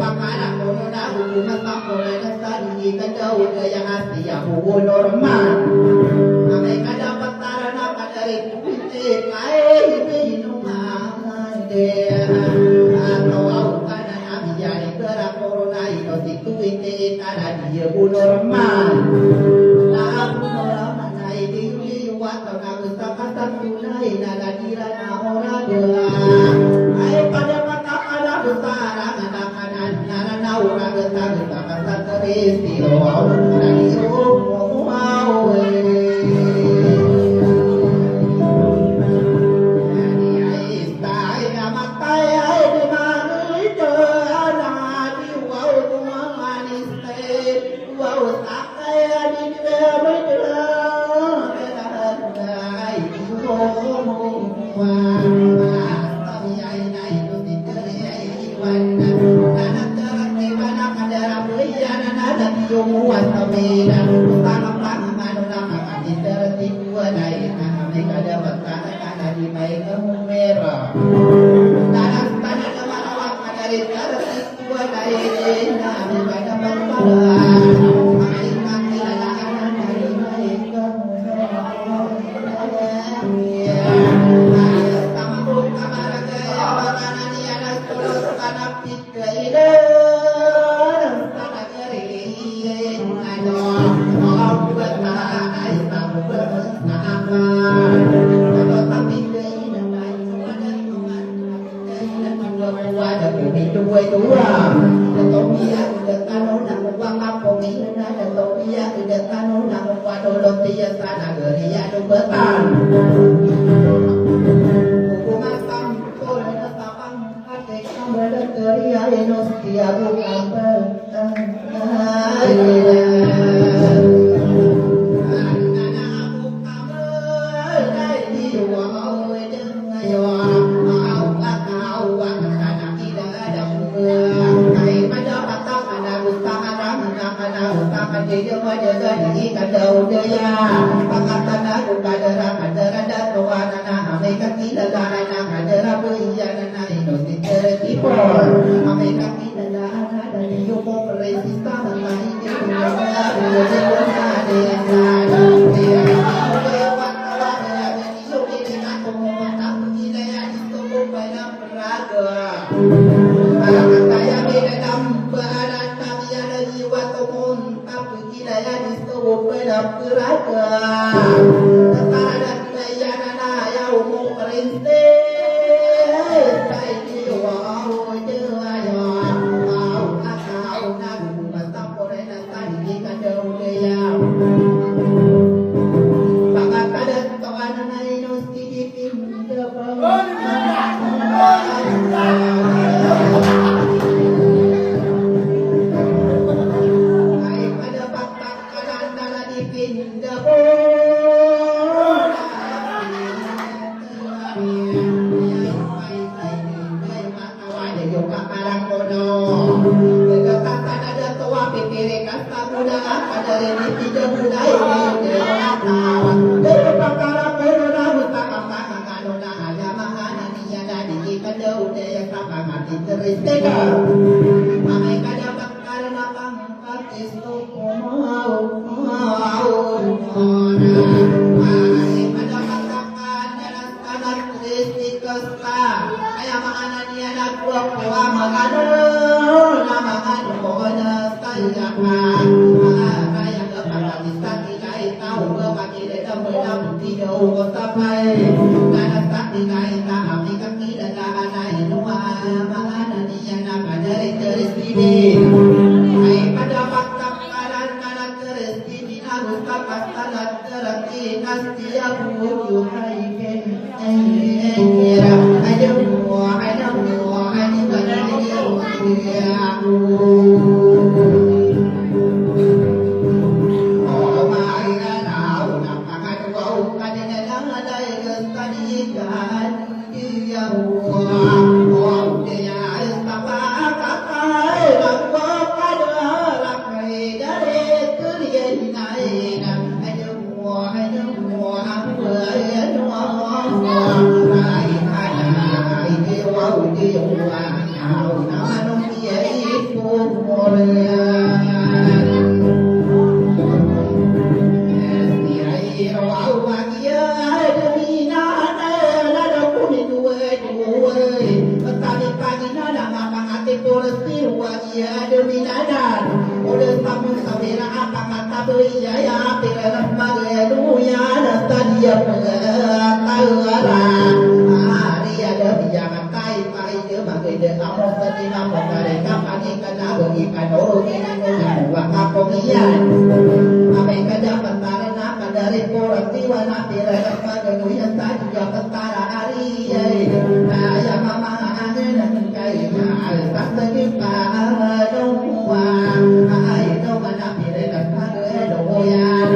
pakana kono na hubungan tapole na tadi kadau gaya hati ya hubungan normal. Mereka dapat tarana kadari kuiti kai minumai dia atau awkan nabi jadi gerak corona itu dikuiti kada dia bu normal. Nah bu normal nai di waktu nabi kata tunai nada dira na ora dia. Ai pada mata ada utara nada kanan nada na ora geta geta kata terisi awal dari mau Polesir wa ia ada minadan oleh tamu sabira apa kata beria ya pira pada dunia dan tadi apa tahuara hari ada bijangan kai pai dia bagi dia among tadi nama dari kapan ikan bagi kanoro ini wa kapongian apa kada pentara nak dari porak tiwana pira pada dunia tadi ya pentara hari ya mama ane kai tak lagi pa dong wa ai dong mana pira pada doyan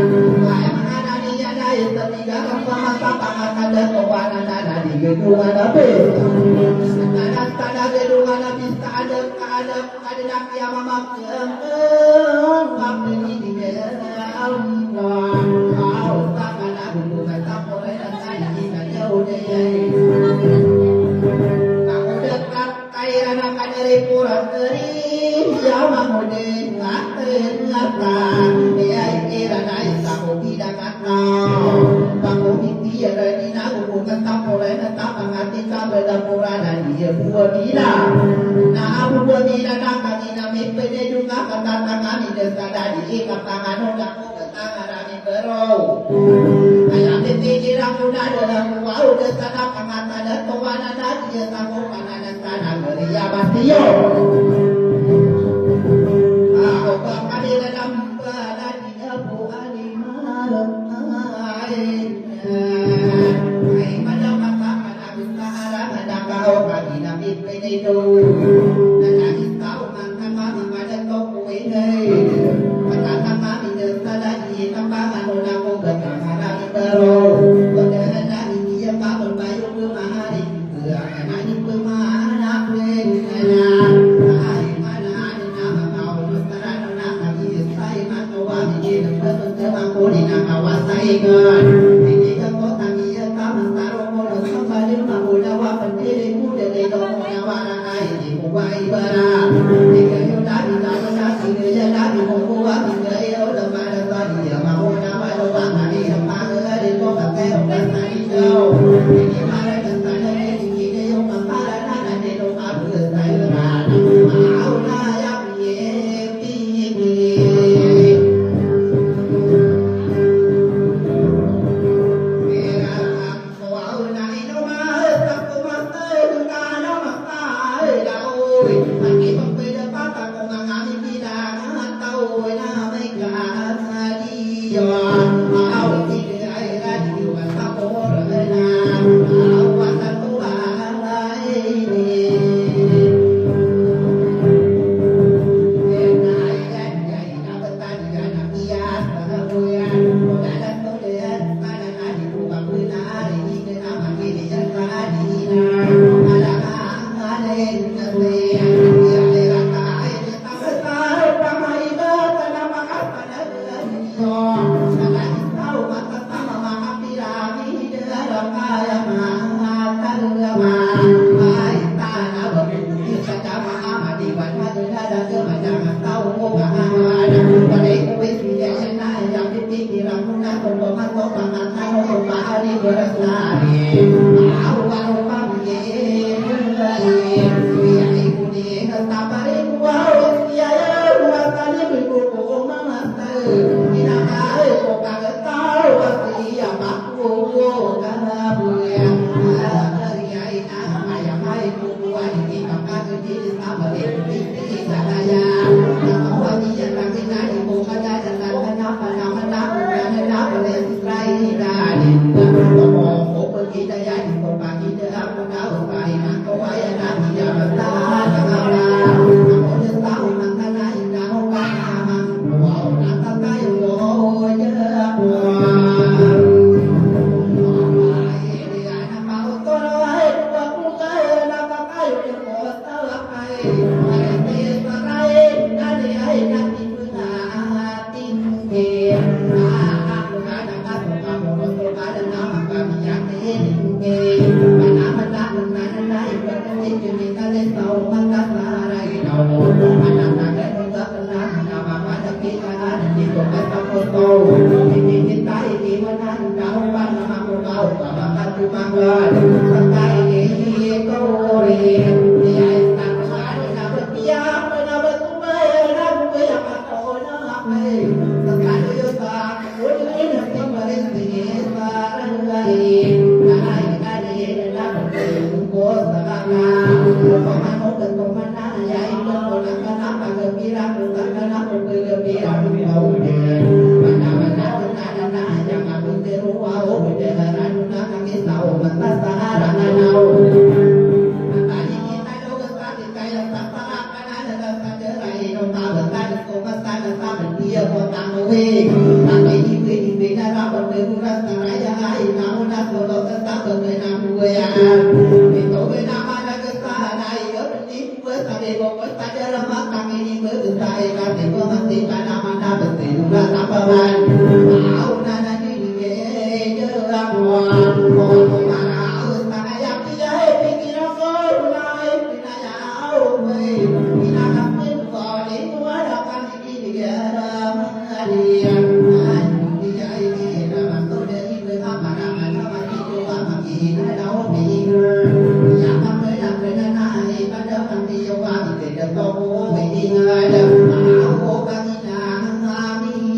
ai mana dia dai tadi apa apa kada kawan ada di gedung ada ada gedung ada nak ya mama ngap ini di Allah Allah kana dulu kata boleh dan tadi jauh deh kamu dekat kaya anak dari pura teri ya mau dengar ternyata dia kira naik kamu tidak kata kamu dia dari nak bukan tak boleh tak mengerti kamu pura dan dia buat bila nah buat bila nak kami nami pede juga kata tangan ini kada di tangan nak tangan rami bero ayam dipikir aku dalam wow desana pangata dan tawana dia kamu kanan tanah beria batio aku kami dalam badan dia buat malam kau kaki nabi penedo, nanti tahu mantan mama ada kau kuinai, mata mama ini tadi tambah anu aku berkara itero, berkara dia kabel bayu kemari, kerana ini kemana kuinanya, hari mana ada nama kau berkara nak kami saya mahu wajib berbentuk aku di nama wasaikan, ini kau kami ya kami taruh mulut kembali mahu jawab pendiri. Wai bara, jika yuda yuda yuda sini jada di muka hingga ia udah pada tadi dia mau nama doang hari apa dari kota terus dari jauh. Ini mana tentang ini dia yang mempada nana di doa bertanya mau naya piye. เป็นตัวมันน่าใหญ่เป็นตัวนักการะมันเกิดมีรักตัวการะมันเกิดมีรักเราเดินมันน่ามันน่ามันน่ามันน่าอย่างมันเกิดรู้ว่าโอ้เดินอะไรนู่นนั่นนี่เศร้ามันตั้งตาหลังเรามันตายยิ่งยิ่งได้รู้กันตาติดใจเราตั้งตาหลังกันนะเราตั้งเจออะไรเราตาเหมือนกันโกงกันตาเราตาเป็นเดียวพอตาโอ้ยตาไปยิ่งไปยิ่งไปได้รับมันเลยรักตาไรยังไงเรานักเราตั้งตาเป็นเลยนะเว้ยไม่ต้องไปนำมาได้ก็ตาไหนก็เป็นนี้เมื่อตาเด็กบอกว่าตาจะละมัดตาไม่ดีเมื่อถึงตายการเด็กก็มันตีตาดำมันดำเป็นตีดูแลตาประมาณเอาหน้าหน้าที่ดีเจอละหัวพอมาเอาตาอยากที่จะให้พี่กินน้ำส้มไหนพี่น่าจะเอาไปพี่น่าทำเป็นก่อนดีกว่าเราการที่ดีเกินมาดีดีใจดีเราต้องเดินที่ไปทำมาทำมาทำมาที่ตัวมากินให้เราไม่อยากทำเลยทำเลยนะไอ้บ้านเดิมทำที่ว่าที่เดิมต้องไม่ดีเลยเดิมเอาโอกาสที่นามี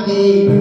Hey